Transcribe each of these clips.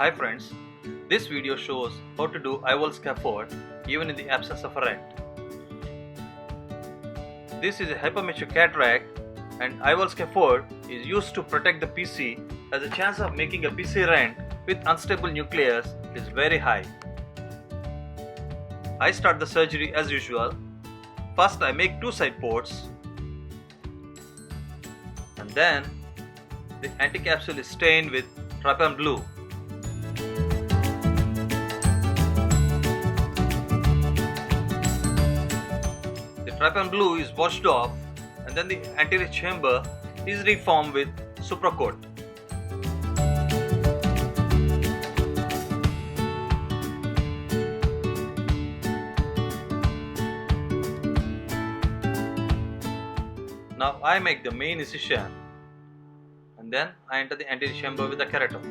Hi friends, this video shows how to do IOL Scaffold even in the absence of a rent. This is a hypermature cataract and IOL Scaffold is used to protect the PC as the chance of making a PC rent with unstable nucleus is very high. I start the surgery as usual. First I make two side ports and then the anti-capsule is stained with trypan blue. The trypan blue is washed off and then the anterior chamber is reformed with supracoat. Now I make the main incision and then I enter the anterior chamber with the keratoc.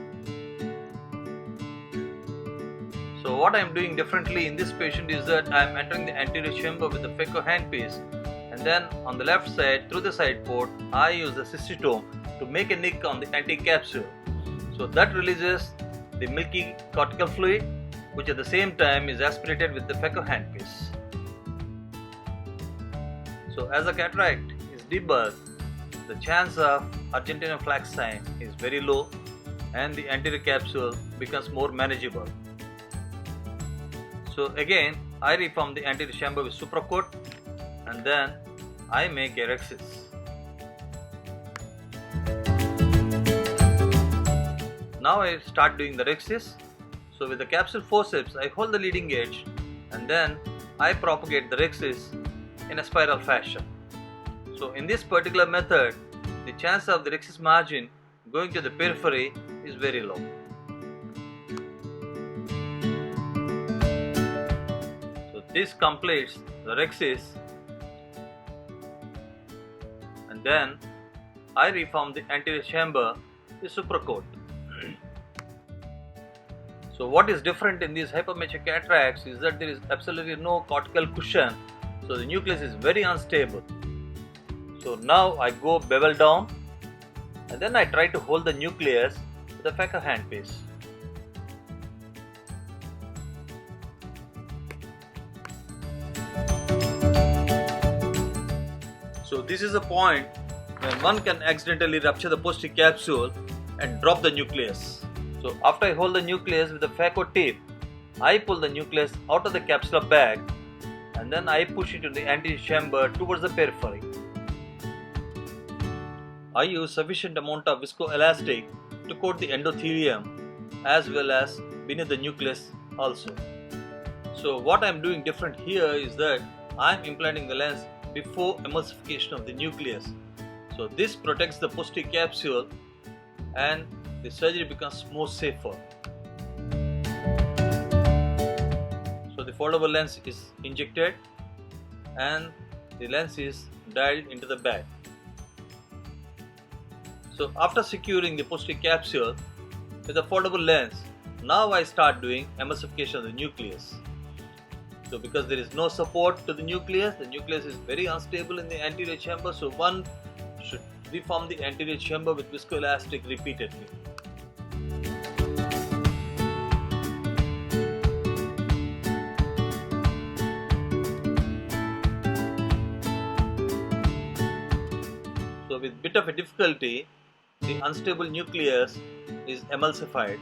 So what I am doing differently in this patient is that I am entering the anterior chamber with the phaco handpiece and then on the left side through the side port I use the cystosome to make a nick on the anti-capsule. So that releases the milky cortical fluid which at the same time is aspirated with the phaco handpiece. So as the cataract is debugged, the chance of Argentinian flag sign is very low and the anterior capsule becomes more manageable. So again I reform the anterior chamber with supracoat and then I make a rhexis. Now I start doing the rhexis. So with the capsule forceps I hold the leading edge and then I propagate the rhexis in a spiral fashion. So in this particular method, the chance of the rhexis margin going to the periphery is very low. So this completes the rhexis and then I reform the anterior chamber with supracoat. So what is different in these hypermature cataracts is that there is absolutely no cortical cushion, so the nucleus is very unstable. So now I go bevel down and then I try to hold the nucleus with a phaco handpiece. So this is a point when one can accidentally rupture the posterior capsule and drop the nucleus. So after I hold the nucleus with the phaco tip, I pull the nucleus out of the capsular bag and then I push it to the anterior chamber towards the periphery. I use sufficient amount of viscoelastic to coat the endothelium as well as beneath the nucleus also. So what I am doing different here is that I am implanting the lens before emulsification of the nucleus. So this protects the posterior capsule and the surgery becomes more safer. So the foldable lens is injected and the lens is dialed into the bag. So after securing the posterior capsule with a foldable lens, now I start doing emulsification of the nucleus. So because there is no support to the nucleus is very unstable in the anterior chamber, so one should reform the anterior chamber with viscoelastic repeatedly. So with bit of a difficulty, the unstable nucleus is emulsified.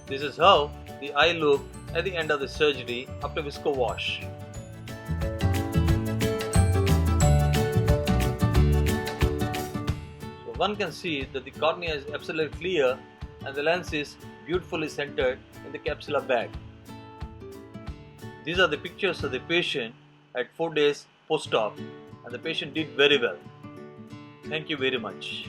This is how the eye look at the end of the surgery after visco wash. So one can see that the cornea is absolutely clear and the lens is beautifully centered in the capsular bag. These are the pictures of the patient at 4 days post-op, and the patient did very well. Thank you very much.